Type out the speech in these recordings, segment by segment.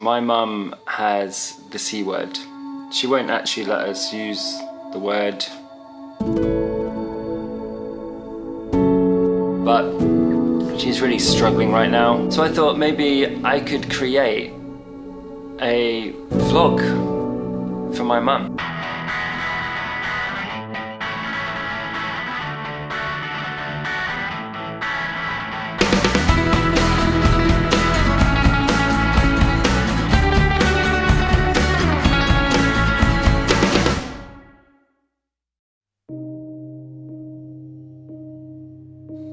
my mum has the C word. She won't actually let us use the word, but she's really struggling right now. So I thought maybe I could create a vlog for my mum.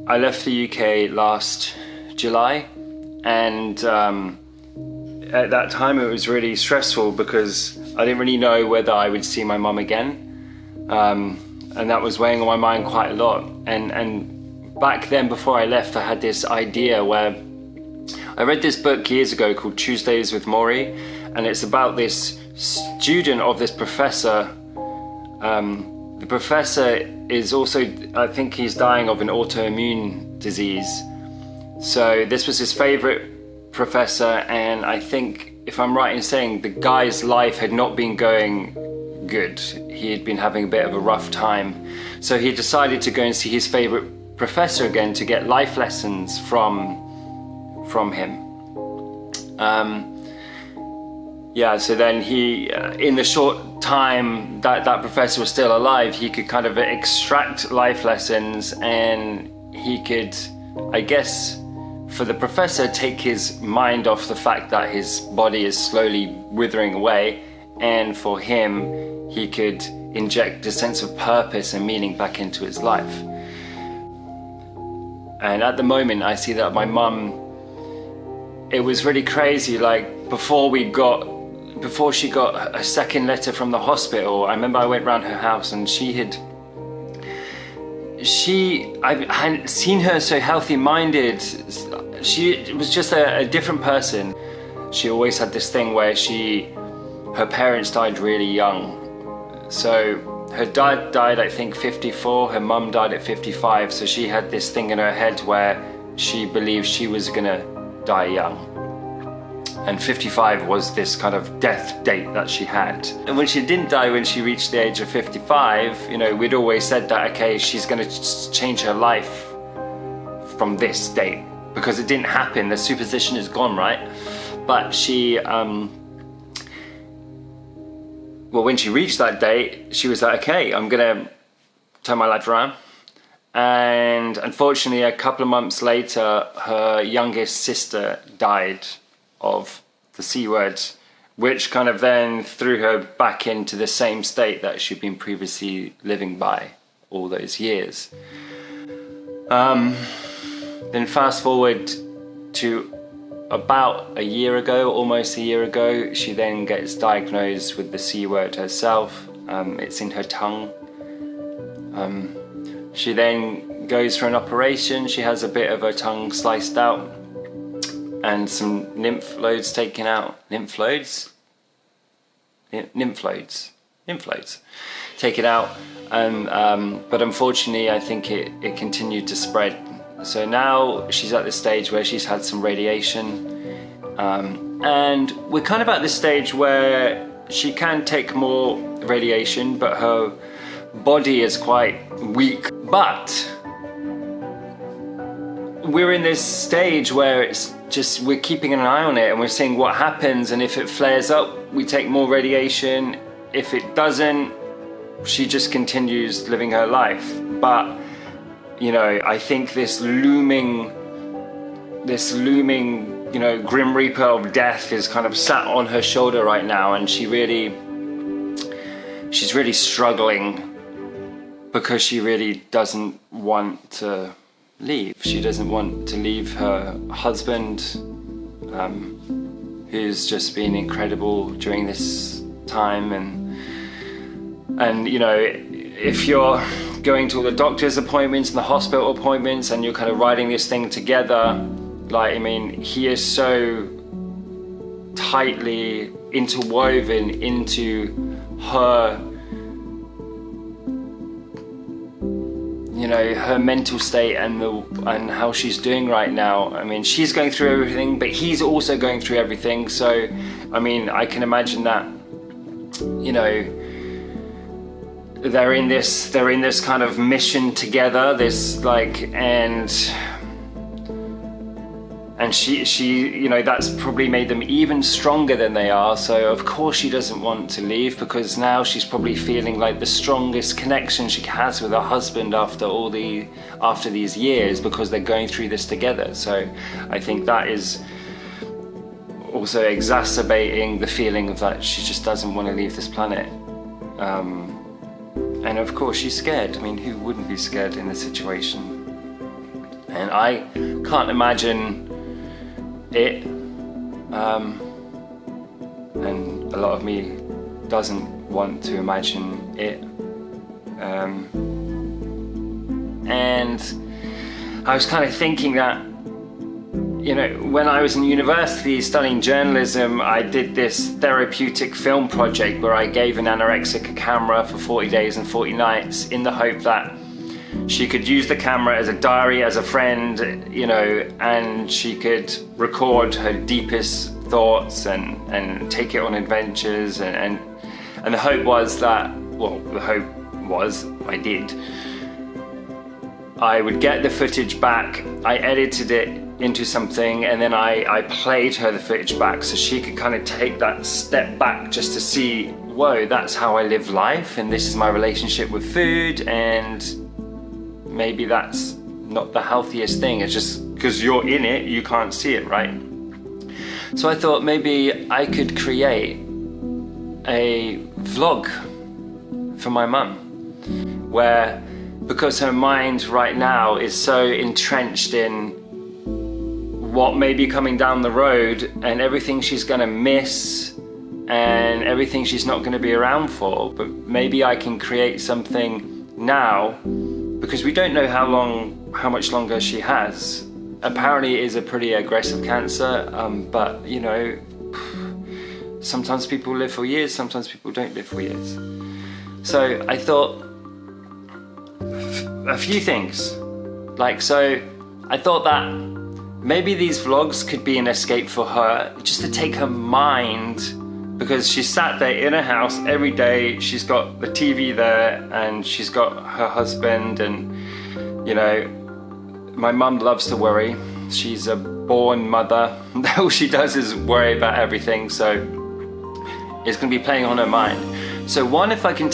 I left the UK last July, and at that time it was really stressful because I didn't really know whether I would see my mum again, and that was weighing on my mind quite a lot. And back then, before I left, I had this idea where I read this book years ago called Tuesdays with Morrie, and it's about this student of this professor. The professor is also, I think he's dying of an autoimmune disease. So this was his favorite professor, and I think, if I'm right in saying, the guy's life had not been going good. He had been having a bit of a rough time. So he decided to go and see his favorite professor again to get life lessons from him. Yeah, so then he, in the short time that professor was still alive, he could kind of extract life lessons, and he could, I guess, for the professor, take his mind off the fact that his body is slowly withering away, and for him, he could inject a sense of purpose and meaning back into his life. And at the moment, I see that my mum, it was really crazy, like before she got a second letter from the hospital, I remember I went round her house and I hadn't seen her so healthy-minded. She was just a different person. She always had this thing where her parents died really young. So her dad died, I think, 54, her mum died at 55, so she had this thing in her head where she believed she was gonna die young. And 55 was this kind of death date that she had. And when she didn't die when she reached the age of 55, you know, we'd always said that, okay, she's gonna change her life from this date, because it didn't happen, the superstition is gone, right? But she, well, when she reached that date, she was like, okay, I'm gonna turn my life around. And unfortunately, a couple of months later, her youngest sister died of the C word, which kind of then threw her back into the same state that she'd been previously living by all those years. Then fast forward to about a year ago, almost a year ago, she then gets diagnosed with the C word herself. It's in her tongue. She then goes for an operation. She has a bit of her tongue sliced out and some lymph nodes taken out. Lymph nodes taken out. But unfortunately, I think it continued to spread. So now she's at this stage where she's had some radiation, and we're kind of at this stage where she can take more radiation, but her body is quite weak. But we're in this stage where it's just, we're keeping an eye on it and we're seeing what happens, and if it flares up, we take more radiation. If it doesn't, she just continues living her life. But you know, I think this looming, you know, grim reaper of death is kind of sat on her shoulder right now, and she's really struggling because she really doesn't want to leave. She doesn't want to leave her husband, who's just been incredible during this time, and you know, if you're going to all the doctor's appointments and the hospital appointments and you're kind of writing this thing together, like, I mean, he is so tightly interwoven into her, you you know, her mental state and how she's doing right now. I mean, she's going through everything, but he's also going through everything. So, I mean, I can imagine that, you know, they're in this kind of mission together. This like, and she, you know, that's probably made them even stronger than they are. So of course she doesn't want to leave, because now she's probably feeling like the strongest connection she has with her husband after these years, because they're going through this together. So I think that is also exacerbating the feeling of that she just doesn't want to leave this planet. And of course she's scared. I mean, who wouldn't be scared in this situation? And I can't imagine it, and a lot of me doesn't want to imagine it. And I was kind of thinking that, you know, when I was in university studying journalism, I did this therapeutic film project where I gave an anorexic a camera for 40 days and 40 nights in the hope that she could use the camera as a diary, as a friend, you know, and she could record her deepest thoughts and take it on adventures. And the hope was that, well, the hope was, I did. I would get the footage back, I edited it into something, and then I played her the footage back so she could kind of take that step back just to see, whoa, that's how I live life, and this is my relationship with food, and maybe that's not the healthiest thing. It's just because you're in it, you can't see it, right? So I thought maybe I could create a vlog for my mum, where, because her mind right now is so entrenched in what may be coming down the road and everything she's gonna miss and everything she's not gonna be around for, but maybe I can create something now, because we don't know how much longer she has. Apparently it is a pretty aggressive cancer, but you know, sometimes people live for years, sometimes people don't live for years. So I thought a few things, like, so I thought that maybe these vlogs could be an escape for her, just to take her mind, because she's sat there in her house every day, she's got the TV there, and she's got her husband, and you know, my mum loves to worry. She's a born mother. All she does is worry about everything, so it's gonna be playing on her mind. So one, if I can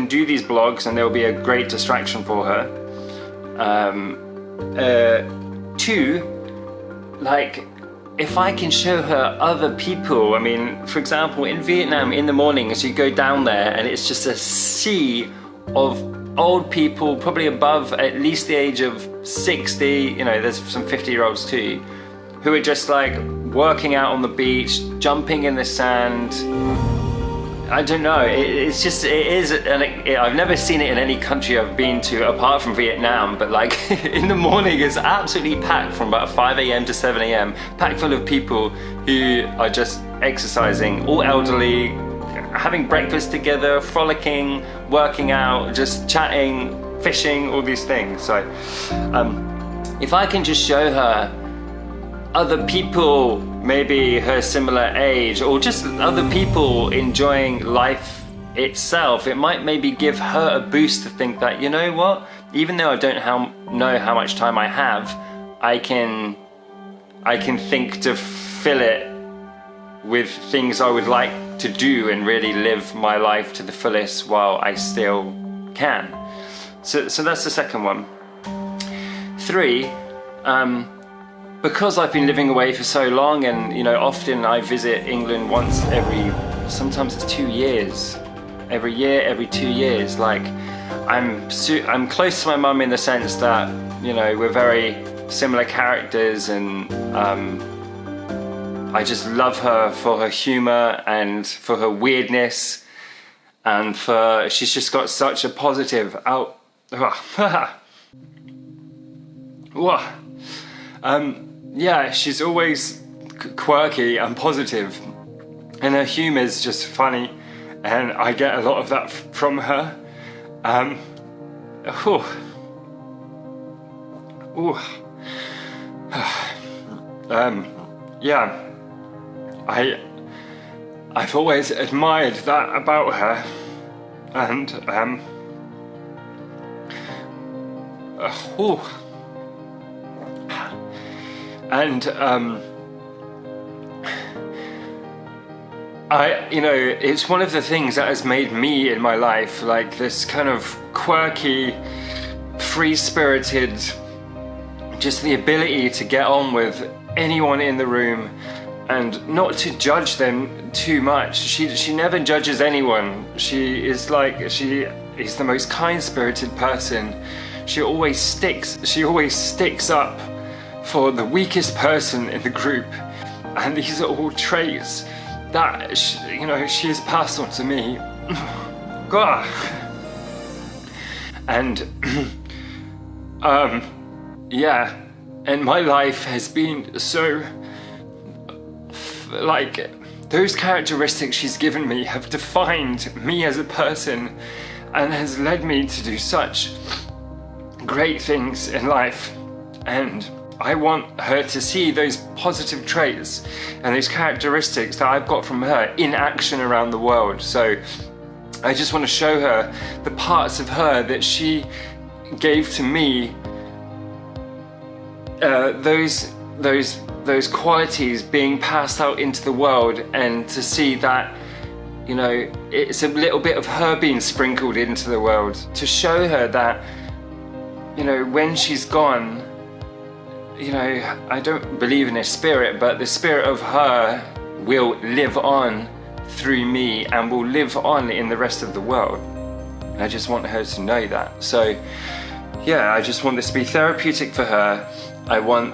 do these blogs, and there'll be a great distraction for her. Two, like, if I can show her other people. I mean, for example, in Vietnam in the morning, as you go down there, and it's just a sea of old people, probably above at least the age of 60, you know, there's some 50-year-olds too, who are just like working out on the beach, jumping in the sand. I don't know, I've never seen it in any country I've been to apart from Vietnam, but like in the morning it's absolutely packed from about 5 a.m. to 7 a.m, packed full of people who are just exercising, all elderly, having breakfast together, frolicking, working out, just chatting, fishing, all these things. So if I can just show her other people, maybe her similar age, or just other people enjoying life itself, it might maybe give her a boost to think that, you know what, even though I don't know how much time I have, I can think to fill it with things I would like to do and really live my life to the fullest while I still can. So that's the second one. Three, because I've been living away for so long, and you know, often I visit England once sometimes it's 2 years, every year, every 2 years. Like, I'm close to my mum in the sense that, you know, we're very similar characters, and I just love her for her humor and for her weirdness, and she's just got such a positive yeah, she's always quirky and positive, and her humor is just funny, and I get a lot of that from her. Oh. Yeah, I've always admired that about her, and it's one of the things that has made me in my life, like this kind of quirky, free-spirited, just the ability to get on with anyone in the room and not to judge them too much. She never judges anyone. She is the most kind-spirited person. She always sticks up for the weakest person in the group, and these are all traits that she has passed on to me. God. And yeah, and my life has been so, like, those characteristics she's given me have defined me as a person and has led me to do such great things in life. And I want her to see those positive traits and those characteristics that I've got from her in action around the world. So I just want to show her the parts of her that she gave to me, those qualities being passed out into the world, and to see that, it's a little bit of her being sprinkled into the world, to show her that, when she's gone, I don't believe in a spirit, but the spirit of her will live on through me and will live on in the rest of the world. And I just want her to know that. So yeah, I just want this to be therapeutic for her. I want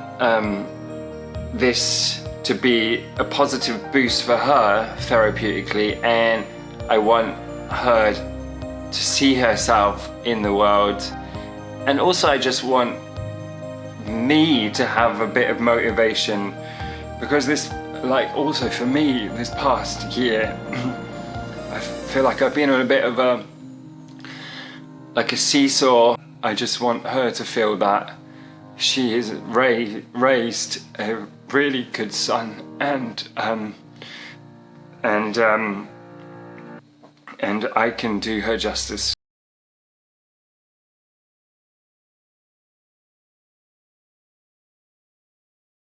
this to be a positive boost for her therapeutically, and I want her to see herself in the world. And also I just want me to have a bit of motivation, because this, also for me, this past year, I feel like I've been on a bit of a seesaw. I just want her to feel that she is raised a really good son, and I can do her justice.